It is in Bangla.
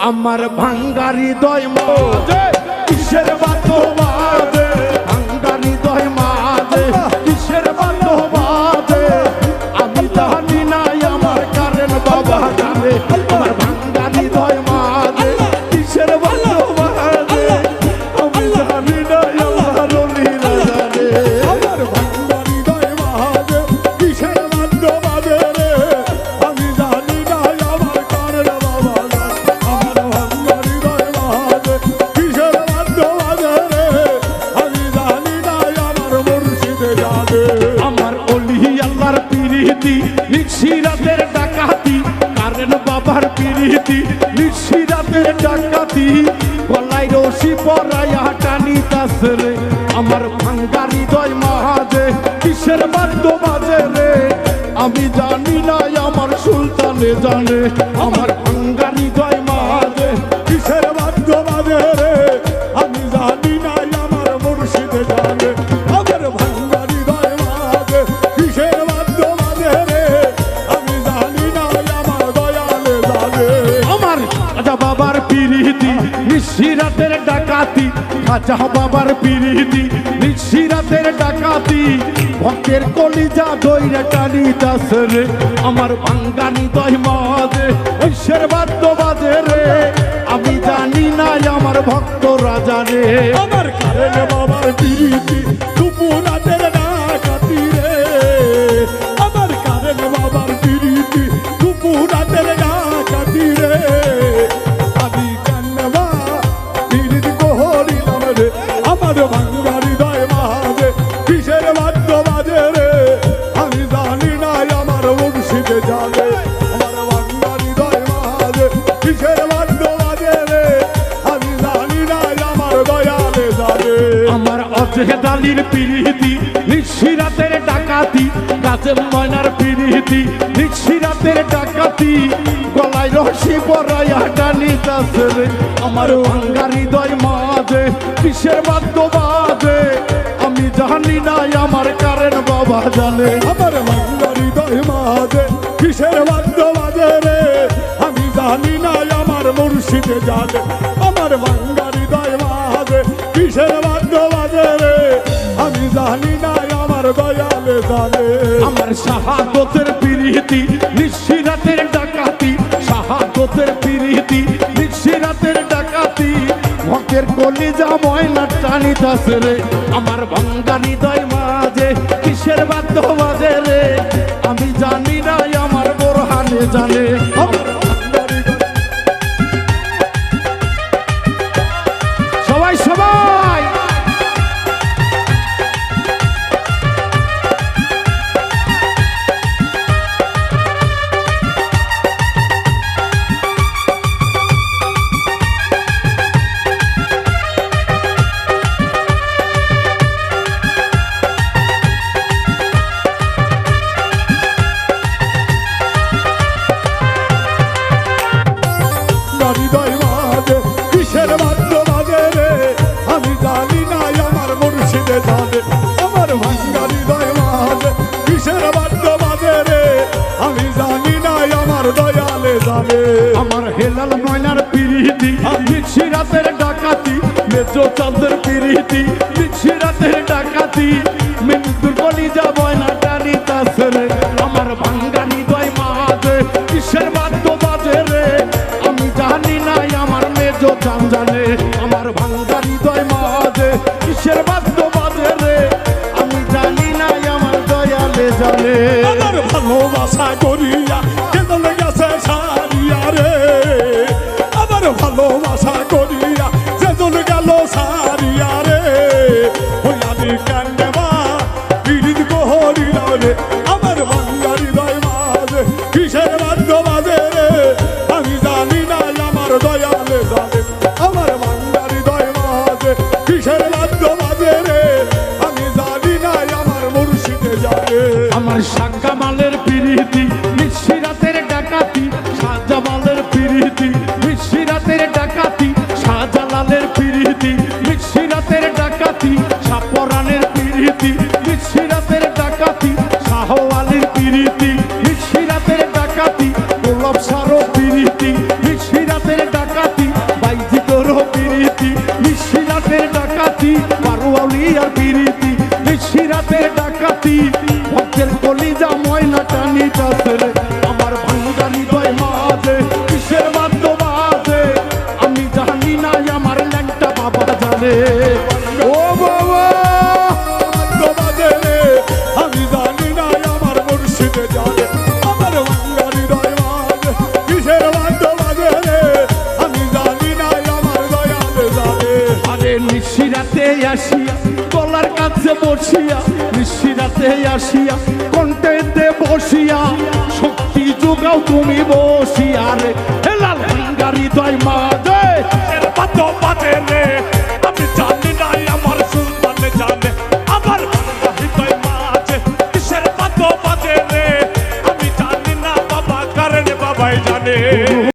আমার ভাঙ্গা হৃদয় মাঝে কিসের বাদ্য বাজে, ভাঙ্গা হৃদয় মাঝে কিসের বাদ্য বাজে, আমি জানি না আমার কারেন বাবা জানে। আমার ভাঙ্গা হৃদয় মাঝে কিসের বাদ্য বাজে, আমি জানি না আমার রলিরা জানে। আমার ভাঙ্গা হৃদয় মাঝে কিসের বাদ্য বাজে রে, আমি জানি না আমার কারের বাবা জানে। আমার ভাঙ্গা হৃদয় মাঝে কিসের বাদ্য বাজে রে, আমি জানি না আমার মুর্শিদে জানে। আমার অলি আল্লাহর পিরিতি নিশিরাতের ডাকাতি, কারেন বাবার পিরিতি নিশিরাতের ডাকাতি, গলায় রশি পরাইয়া টানিতাছে রে। আমার ভাঙ্গা হৃদয় মাঝে কিসের বাদ্য বাজে রে, আমি জানি না আমার সুলতানে জানে। আমার ভাঙ্গা হৃদয় মাঝে কিসের বাদ্য বাজে রে, আমি জানি না আমার মুর্শিদে জানে। আমার ভাঙ্গা হৃদয় মাঝে কিসের বাদ্য বাজে রে, আমি জানি না আমার দয়ালে জানে। আমার খাজা বাবার পিরিতি নিশিরাতের ডাকাতি, খাজা বাবার পিরিতি নিশিরাতের ডাকাতি, ভক্তের কলিজা দইরে টানিতাছে রে। আমার ভাঙ্গা হৃদয় মাঝে ঐশ্বর বাদ্য বাজে রে, আমি জানি না আমার ভক্তরা জানে। আমার কারেন বাবার পিরিতি দুপুরাতের ডাকাতি রে, আমার কারেন বাবার পিরিতি দুপুরাতের ডাকাতি রে, আমি কান্নবা পিরিত কহরিলাম রে। আমার ভাঙ্গা হৃদয় মাঝে কিসের বাদ্য বাজে রে, আমি জানি না আমার মুর্শিদে জানে। আমার ভাঙ্গা হৃদয় মাঝে কিসের বাদ্য বাজে রে, আমি জানি না আমার দয়ালে জানে। আমার অজেদ আলীর পিরিতি নিশিরাতের ডাকাতি, কাজেম ময়নার পিরিতি নিশিরাতের ডাকাতি, গলায় রশি পরাইয়া টানিতাছে রে। আমার ভাঙ্গা হৃদয় মাঝে কিসের বাদ্য বাজে, আমি জানি না আমার কারেন বাবা জানে। আমার ভাঙ্গা হৃদয় মাঝে কিসের বাদ্য বাজে রে, আমি জানি না আমার মুর্শিদে জানে। আমার ভাঙ্গা হৃদয় মাঝে কিসের বাদ্য বাজে রে, আমি জানি না আমার দয়ালে জানে। আমার শাহাদতের পিরিতি নিশিরাতের ডাকাতি, শাহাদতের পিরিতি নিশিরাতের ডাকাতি, ভক্তের কলিজা ময়না টানিতাছে রে। আমার ভাঙ্গা হৃদয় মাঝে কিসের বাদ্য বাজে রে, আমি জানি না আমার বোরহানে জানে। আমার ভাঙ্গা হৃদয় সবাই সবাই হৃদয় মাঝে কিসের বাদ্য বাজে রে, আমি জানি না আমার মুর্শিদে জানে। আমার ভাঙ্গা হৃদয় মাঝে কিসের বাদ্য বাজে রে, আমি জানি না আমার দয়ালে জানে। আমার হেলাল ময়নার পিরিতি নিশিরাতের ডাকাতি, মেজো চাঁদের পিরিতি নিশিরাতের ডাকাতি, মৃত্যুর কলিজা ময়না টানিতাছে রে। আমার ভাঙ্গা হৃদয় মাঝে কিসের বাদ্য বাজে রে, আমি জানি না আমার মেজো চাঁদ জানে। আমার ভাঙ্গা হৃদয় মাঝে কিসের বাদ্য বাজে রে, আমি জানি না আমার দয়ালে জানে। আমার ভালোবাসা করিয়া কেদল গেছে সারিয়া রে, আমার ভালোবাসা করিয়া কেদল গেল সারিয়া রে, ওই আমি কান্দেবা পিরিত কহরিলাম রে। আমার ভাঙ্গা হৃদয় মাঝে কিসের বাদ্য বাজে রে, আমি জানি না আমার দয়ালে জানে। আমার ভাঙ্গা হৃদয় মাঝে কিসের বাদ্য বাজে রে, আমি জানি না আমার মুর্শিদে জানে। আমার শাহজামালের পিরিতি নিশিরাতের ডাকাতি, শাহজামালের পিরিতি নিশিরাতের ডাকাতি, শাহজালালের পিরিতি নিশিরাতের ডাকাতি, শাহপরানের পিরিতি নিশিরাতের ডাকাতি, শাহ আলীর পিরিতি নিশিরাতের ডাকাতি, গোলাপ সারো পিরিতি নিশিরাতের ডাকাতি, ডাকাতি ভক্তের কলিজা ময়না টানি কাছে রে আমার ভাঙ্গা হৃদয় মাঝে কিসের বাদ্য বাজে আমি জানি না আমার ল্যাংটা বাবা জানে ও বাবা তোমাদের আমি জানি না আমার মুর্শিদে জানে আমার ভাঙ্গা হৃদয় মাঝে কিসের বাদ্য বাজে রে আমি জানি না আমার দয়ালে জানে আরে নিশিরাতে আসিয়া গলার কাছে বসিয়া নিশিরাতে আসিয়া কণ্ঠেতে বসিয়া শক্তি যোগাও তুমি বসিয়া রে হেলাল ভাঙ্গা হৃদয় মা